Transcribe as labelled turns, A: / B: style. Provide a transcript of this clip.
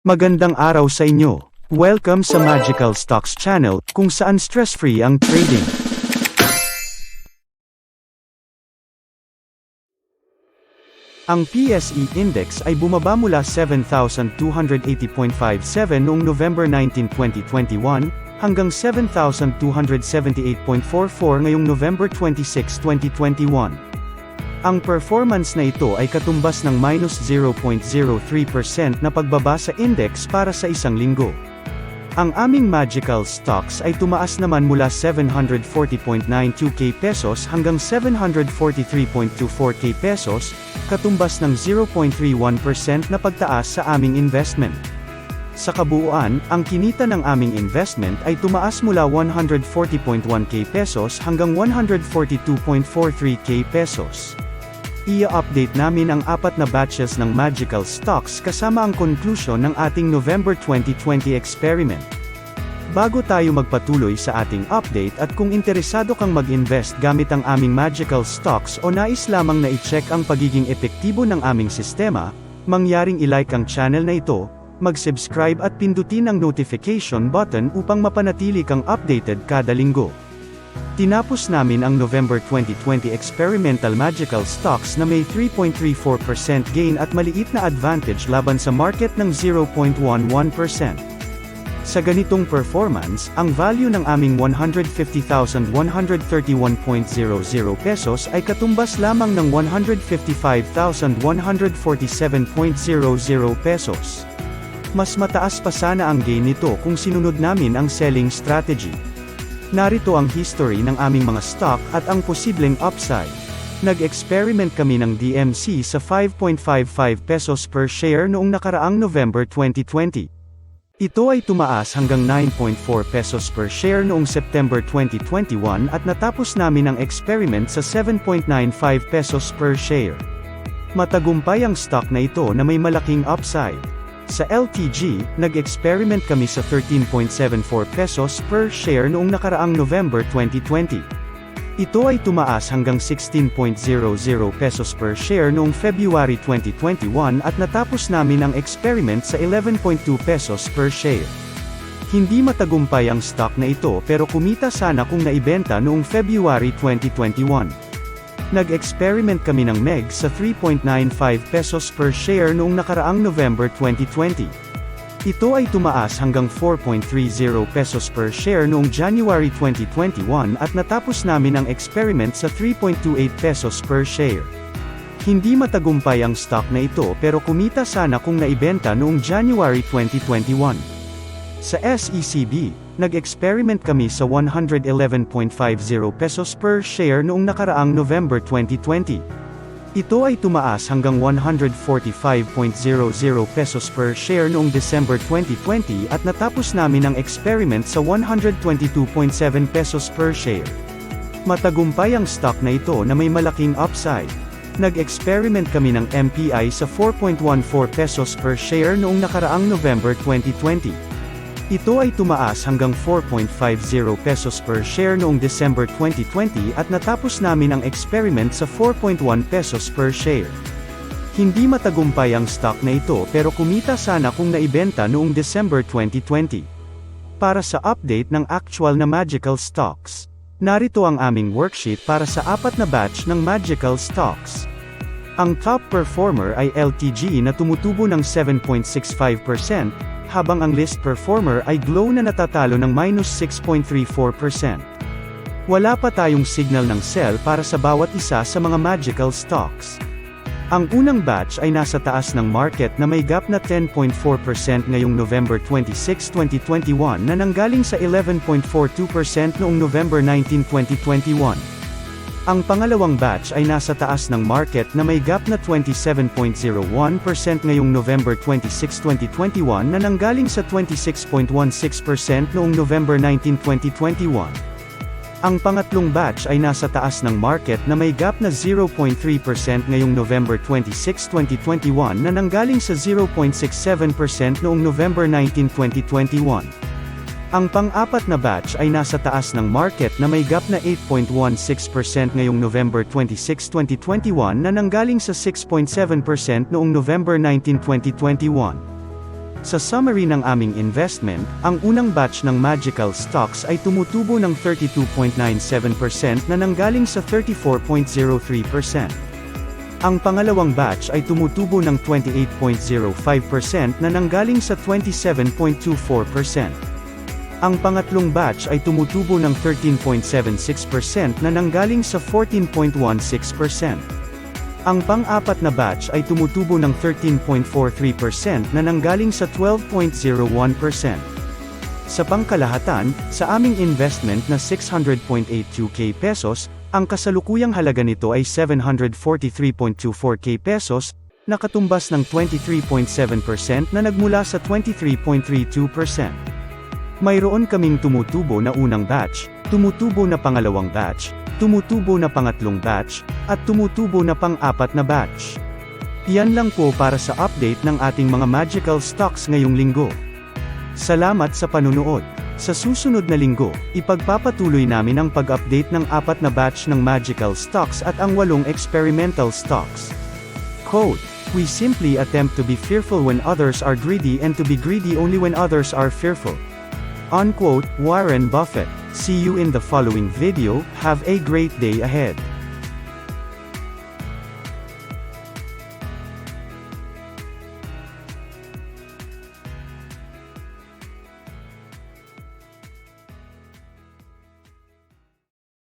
A: Magandang araw sa inyo. Welcome sa Magical Stocks Channel, kung saan stress-free ang trading. Ang PSE Index ay bumaba mula 7,280.57 noong November 19, 2021, hanggang 7,278.44 ngayong November 26, 2021. Ang performance na ito ay katumbas ng minus 0.03% na pagbaba sa index para sa isang linggo. Ang aming magical stocks ay tumaas naman mula 740.92k pesos hanggang 743.24k pesos, katumbas ng 0.31% na pagtaas sa aming investment. Sa kabuuan, ang kinita ng aming investment ay tumaas mula 140.1k pesos hanggang 142.43k pesos. I-update namin ang 4 na batches ng magical stocks kasama ang conclusion ng ating November 2020 experiment. Bago tayo magpatuloy sa ating update at kung interesado kang mag-invest gamit ang aming magical stocks o nais lamang na i-check ang pagiging epektibo ng aming sistema, mangyaring i-like ang channel na ito, mag-subscribe at pindutin ang notification button upang mapanatili kang updated kada linggo. Tinapos namin ang November 2020 experimental magical stocks na may 3.34% gain at maliit na advantage laban sa market ng 0.11%. Sa ganitong performance, ang value ng aming 150,131.00 pesos ay katumbas lamang ng 155,147.00 pesos. Mas mataas pa sana ang gain nito kung sinunod namin ang selling strategy. Narito ang history ng aming mga stock at ang posibleng upside. Nag-experiment kami ng DMC sa 5.55 pesos per share noong nakaraang November 2020. Ito ay tumaas hanggang 9.4 pesos per share noong September 2021 at natapos namin ang experiment sa 7.95 pesos per share. Matagumpay ang stock na ito na may malaking upside. Sa LTG, nag-experiment kami sa 13.74 pesos per share noong nakaraang November 2020. Ito ay tumaas hanggang 16.00 pesos per share noong February 2021 at natapos namin ang experiment sa 11.2 pesos per share. Hindi matagumpay ang stock na ito pero kumita sana kung naibenta noong February 2021. Nag-experiment kami ng MEG sa 3.95 pesos per share noong nakaraang November 2020. Ito ay tumaas hanggang 4.30 pesos per share noong January 2021 at natapos namin ang experiment sa 3.28 pesos per share. Hindi matagumpay ang stock na ito pero kumita sana kung naibenta noong January 2021. Sa SECB, nag-experiment kami sa 111.50 pesos per share noong nakaraang November 2020. Ito ay tumaas hanggang 145.00 pesos per share noong December 2020 at natapos namin ang experiment sa 122.7 pesos per share. Matagumpay ang stock na ito na may malaking upside. Nag-experiment kami ng MPI sa 4.14 pesos per share noong nakaraang November 2020. Ito ay tumaas hanggang 4.50 pesos per share noong December 2020 at natapos namin ang experiment sa 4.1 pesos per share. Hindi matagumpay ang stock na ito pero kumita sana kung naibenta noong December 2020. Para sa update ng actual na magical stocks, narito ang aming worksheet para sa 4 na batch ng magical stocks. Ang top performer ay LTG na tumutubo ng 7.65%, habang ang list performer ay Glow na natatalo ng minus 6.34%. Wala pa tayong signal ng sell para sa bawat isa sa mga magical stocks. Ang unang batch ay nasa taas ng market na may gap na 10.4% ngayong November 26, 2021 na nanggaling sa 11.42% noong November 19, 2021. Ang pangalawang batch ay nasa taas ng market na may gap na 27.01% ngayong November 26, 2021 na nanggaling sa 26.16% noong November 19, 2021. Ang pangatlong batch ay nasa taas ng market na may gap na 0.3% ngayong November 26, 2021 na nanggaling sa 0.67% noong November 19, 2021. Ang pang-apat na batch ay nasa taas ng market na may gap na 8.16% ngayong November 26, 2021 na nanggaling sa 6.7% noong November 19, 2021. Sa summary ng aming investment, ang unang batch ng Magical Stocks ay tumutubo ng 32.97% na nanggaling sa 34.03%. Ang pangalawang batch ay tumutubo ng 28.05% na nanggaling sa 27.24%. Ang pangatlong batch ay tumutubo ng 13.76% na nanggaling sa 14.16%. Ang pang-apat na batch ay tumutubo ng 13.43% na nanggaling sa 12.01%. Sa pangkalahatan, sa aming investment na 600.82k pesos, ang kasalukuyang halaga nito ay 743.24k pesos, na katumbas ng 23.7% na nagmula sa 23.32%. Mayroon kaming tumutubo na unang batch, tumutubo na pangalawang batch, tumutubo na pangatlong batch, at tumutubo na pang-apat na batch. Iyan lang po para sa update ng ating mga magical stocks ngayong linggo. Salamat sa panunood. Sa susunod na linggo, ipagpapatuloy namin ang pag-update ng 4 na batch ng magical stocks at ang 8 experimental stocks. Quote, "We simply attempt to be fearful when others are greedy and to be greedy only when others are fearful." Unquote, Warren Buffett. See you in the following video. Have a great day ahead.